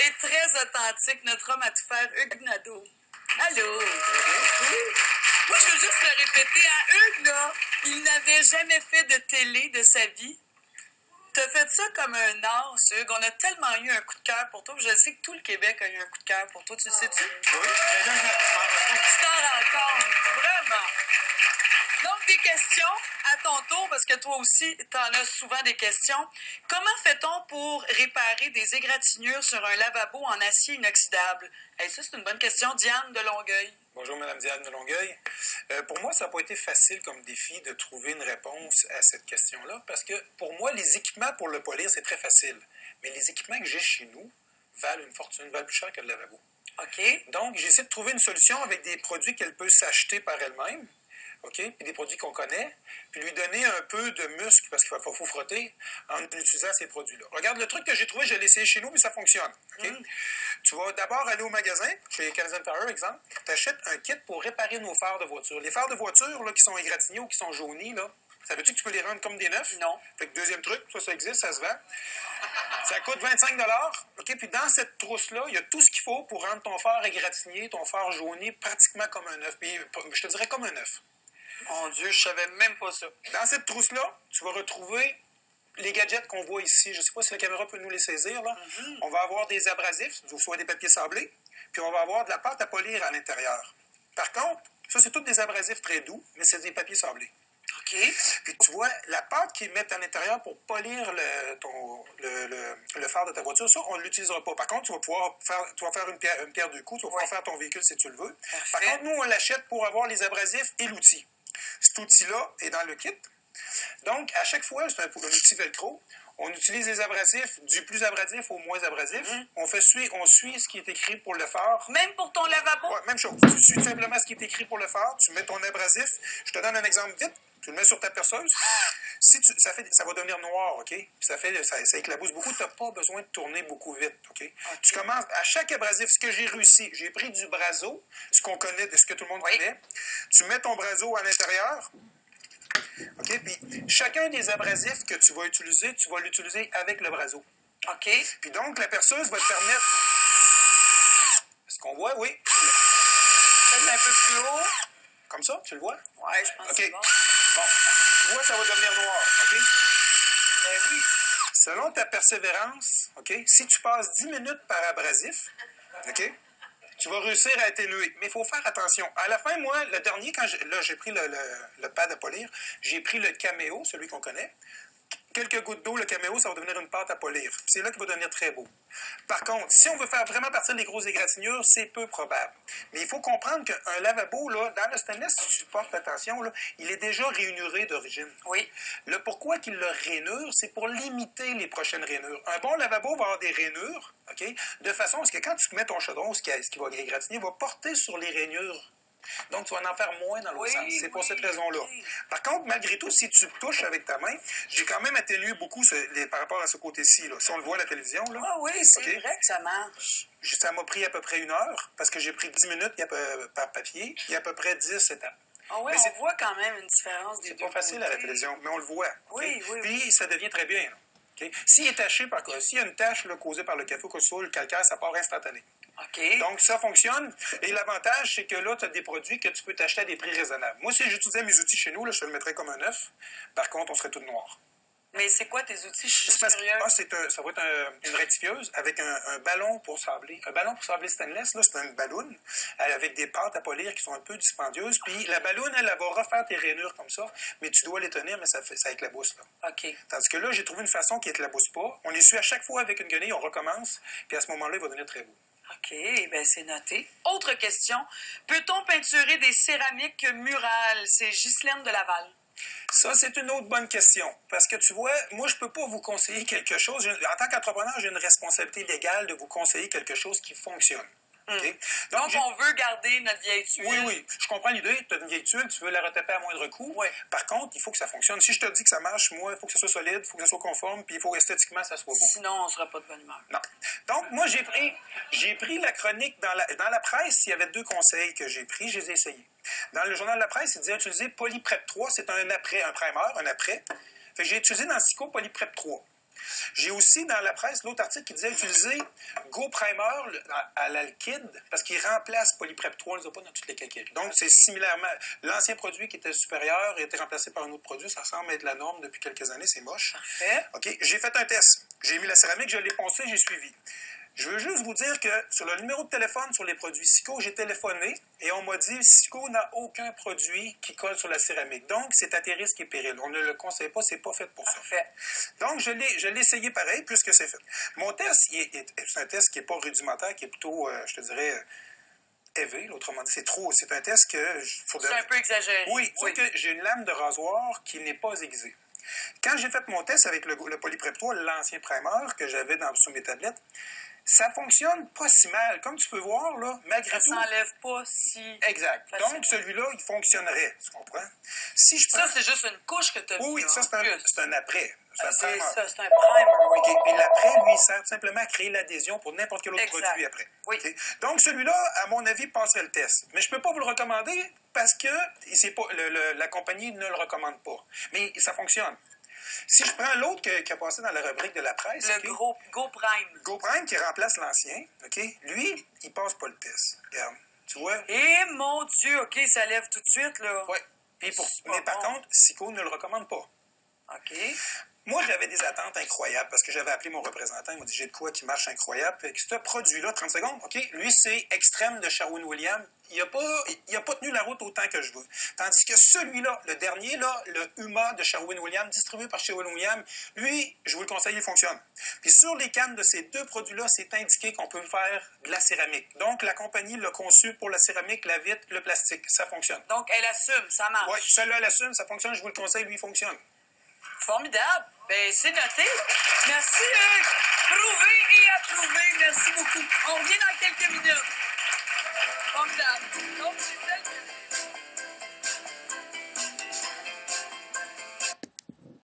et très authentique, notre homme à tout faire, Hugues Nadeau. Allô? Oui. Moi, je veux juste le répéter à Hugues, là. Il n'avait jamais fait de télé de sa vie. T'as fait ça comme un art, Hugues. On a tellement eu un coup de cœur pour toi. Je sais que tout le Québec a eu un coup de cœur pour toi. Tu le sais-tu? Oui, mais là, je m'en rends compte. Tu t'en rends compte. Vraiment. Donc, des questions à ton tour, parce que toi aussi, tu en as souvent des questions. Comment fait-on pour réparer des égratignures sur un lavabo en acier inoxydable? Hey, ça, c'est une bonne question. Diane de Longueuil. Bonjour, Mme Diane de Longueuil. Pour moi, ça n'a pas été facile comme défi de trouver une réponse à cette question-là, parce que pour moi, les équipements pour le polir, c'est très facile. Mais les équipements que j'ai chez nous valent une fortune, valent plus cher que le lavabo. OK. Donc, j'essaie de trouver une solution avec des produits qu'elle peut s'acheter par elle-même. OK? Puis des produits qu'on connaît, puis lui donner un peu de muscle, parce qu'il faut frotter, en utilisant ces produits-là. Regarde, le truc que j'ai trouvé, je l'ai essayé chez nous, mais ça fonctionne. OK? Tu vas d'abord aller au magasin, chez Canadian Tire, exemple, tu achètes un kit pour réparer nos phares de voiture. Les phares de voiture là, qui sont égratignés ou qui sont jaunis, là, ça veut-tu que tu peux les rendre comme des neufs? Non. Fait que deuxième truc, ça existe, ça se vend. Ça coûte 25 OK? Puis dans cette trousse-là, il y a tout ce qu'il faut pour rendre ton phare égratigné, ton phare jauni, pratiquement comme un neuf. Puis je te dirais comme un neuf. Mon Dieu, je savais même pas ça. Dans cette trousse-là, tu vas retrouver les gadgets qu'on voit ici. Je ne sais pas si la caméra peut nous les saisir. Là. On va avoir des abrasifs, soit des papiers sablés, puis on va avoir de la pâte à polir à l'intérieur. Par contre, ça, c'est tous des abrasifs très doux, mais c'est des papiers sablés. OK. Puis tu vois, la pâte qu'ils mettent à l'intérieur pour polir le phare de ta voiture, ça, on ne l'utilisera pas. Par contre, tu vas pouvoir faire une pierre deux coups, tu vas pouvoir faire ton véhicule si tu le veux. Parfait. Par contre, nous, on l'achète pour avoir les abrasifs et l'outil. Cet outil-là est dans le kit. Donc, à chaque fois, c'est un outil velcro. On utilise les abrasifs du plus abrasif au moins abrasif. On suit ce qui est écrit pour le phare. Même pour ton lavabo? Ouais, même chose. Tu suis simplement ce qui est écrit pour le phare. Tu mets ton abrasif. Je te donne un exemple vite. Tu le mets sur ta perceuse. Ça va devenir noir, OK? Ça éclabousse beaucoup. Tu n'as pas besoin de tourner beaucoup vite, OK? Tu commences à chaque abrasif. Ce que j'ai réussi, j'ai pris du Brazo, ce qu'on connaît, ce que tout le monde connaît. Tu mets ton Brazo à l'intérieur. OK? Puis chacun des abrasifs que tu vas l'utiliser avec le Brazo. OK. Puis donc, la perceuse va te permettre... Est-ce qu'on voit? Oui. Peut-être un peu plus haut. Comme ça, tu le vois? Oui, je pense OK. que c'est bon. Bon, tu vois, ça va devenir noir, OK? Ben oui. Selon ta persévérance, OK, si tu passes 10 minutes par abrasif, OK, tu vas réussir à atténuer. Mais il faut faire attention. À la fin, moi, le dernier, j'ai pris le pad à polir, j'ai pris le Cameo, celui qu'on connaît. Quelques gouttes d'eau, le Cameo, ça va devenir une pâte à polir. C'est là qu'il va devenir très beau. Par contre, si on veut faire vraiment partir les grosses égratignures, c'est peu probable. Mais il faut comprendre qu'un lavabo, là, dans le stainless, si tu portes attention, là, il est déjà rainuré d'origine. Oui. Le pourquoi qu'il le rainure, c'est pour limiter les prochaines rainures. Un bon lavabo va avoir des rainures, OK, de façon à ce que quand tu mets ton chaudron, ce qui va égratigner, va porter sur les rainures. Donc, tu vas en faire moins dans l'autre sens. C'est pour cette raison-là. Oui. Par contre, malgré tout, si tu touches avec ta main, j'ai quand même atténué beaucoup par rapport à ce côté-ci. Là. Si on le voit à la télévision. Là, Ah oui, c'est OK? vrai que ça marche. Ça m'a pris à peu près 1 heure, parce que j'ai pris 10 minutes par papier, et à peu près 10 étapes. Ah oui, Mais on voit quand même une différence des c'est deux pas facile côtés. à la télévision, mais on le voit. Oui, OK? oui, Puis ça devient très bien. Là. OK? S'il est taché s'il y a une tache là, causée par le café ou le calcaire, ça part instantané. OK. Donc, ça fonctionne. Et l'avantage, c'est que là, tu as des produits que tu peux t'acheter à des prix raisonnables. Moi, si j'utilisais mes outils chez nous, là, je le mettrais comme un neuf. Par contre, on serait tout noir. Mais c'est quoi tes outils? Je suis juste curieuse. Ça va être une rectifieuse avec un ballon pour sabler. Un ballon pour sabler stainless, là, c'est un ballon avec des pâtes à polir qui sont un peu dispendieuses. Puis la ballon, elle va refaire tes rainures comme ça, mais tu dois les tenir, mais ça éclabousse. Là. OK. Tandis que là, j'ai trouvé une façon qui éclabousse pas. On essuie à chaque fois avec une guenille, on recommence, puis à ce moment-là, il va devenir très beau. OK, bien c'est noté. Autre question. Peut-on peinturer des céramiques murales? C'est Ghislaine de Laval. Ça, c'est une autre bonne question. Parce que tu vois, moi, je ne peux pas vous conseiller quelque chose. En tant qu'entrepreneur, j'ai une responsabilité légale de vous conseiller quelque chose qui fonctionne. Okay? Donc on veut garder notre vieille tuile. Oui, je comprends l'idée. Tu as une vieille tuile, tu veux la retaper à moindre coût. Oui. Par contre, il faut que ça fonctionne. Si je te dis que ça marche, moi, il faut que ça soit solide, il faut que ça soit conforme, puis il faut esthétiquement que ça soit beau. Sinon, on ne sera pas de bonne humeur. Non. Donc, moi, j'ai pris la chronique dans la presse. Il y avait 2 conseils que j'ai pris, je les ai essayés. Dans le journal de la presse, il disait utiliser Polyprep 3, c'est un primer, un après. Fait que j'ai utilisé dans Sico Polyprep 3. J'ai aussi dans la presse l'autre article qui disait utiliser Go Primer à la liquide parce qu'il remplace Polyprep 3, on ne les a pas dans toutes les quincailleries. Donc, c'est similairement. L'ancien produit qui était supérieur a été remplacé par un autre produit. Ça semble être la norme depuis quelques années. C'est moche. Parfait. OK. J'ai fait un test. J'ai mis la céramique, je l'ai poncé, j'ai suivi. Je veux juste vous dire que sur le numéro de téléphone sur les produits Sico, j'ai téléphoné et on m'a dit Sico n'a aucun produit qui colle sur la céramique. Donc, c'est à tes risques et périls. On ne le conseille pas, c'est pas fait pour ça. Parfait. Donc, je l'ai essayé pareil puisque c'est fait. Mon test, c'est un test qui n'est pas rudimentaire, qui est plutôt, je te dirais, élevé. Autrement dit, c'est un test que... C'est un peu exagéré. Oui, sauf que j'ai une lame de rasoir qui n'est pas aiguisée. Quand j'ai fait mon test avec le Polyprep 3, l'ancien primer que j'avais sur mes tablettes, ça fonctionne pas si mal. Comme tu peux voir, là, malgré tout... Ça s'enlève pas si... Exact. facilement. Donc, celui-là, il fonctionnerait. Tu comprends? Si je prends... Ça, c'est juste une couche que tu as mis. Oui, ça, c'est un après. C'est ça, c'est un primer. Oui. OK. Puis l'après, lui, il sert tout simplement à créer l'adhésion pour n'importe quel autre Exact. produit après. Oui. OK? Donc, celui-là, à mon avis, passerait le test. Mais je ne peux pas vous le recommander parce que c'est pas, la compagnie ne le recommande pas. Mais ça fonctionne. Si je prends l'autre qui a passé dans la rubrique de la presse... Le Go Prime. Go Prime qui remplace l'ancien, OK? Lui, il passe pas le test. Regarde. Tu vois? Eh mon Dieu, OK, ça lève tout de suite, là. Oui. Mais par contre, Sico ne le recommande pas. OK. Moi, j'avais des attentes incroyables parce que j'avais appelé mon représentant. Il m'a dit j'ai de quoi qui marche incroyable. Fait que ce produit-là, 30 secondes, OK, lui, c'est Extrême de Sherwin-Williams. Il a pas tenu la route autant que je veux. Tandis que celui-là, le dernier, là, le Huma de Sherwin-Williams, distribué par Sherwin-Williams, lui, je vous le conseille, il fonctionne. Puis sur les cannes de ces deux produits-là, c'est indiqué qu'on peut faire de la céramique. Donc, la compagnie l'a conçu pour la céramique, la vitre, le plastique. Ça fonctionne. Donc, elle assume, ça marche. Oui, celui-là, elle assume, ça fonctionne, je vous le conseille, lui, il fonctionne. Formidable. Ben, c'est noté. Merci, Hugues. Prouvé et approuvé. Merci beaucoup. On revient dans quelques minutes. Formidable. Donc, Gisèle...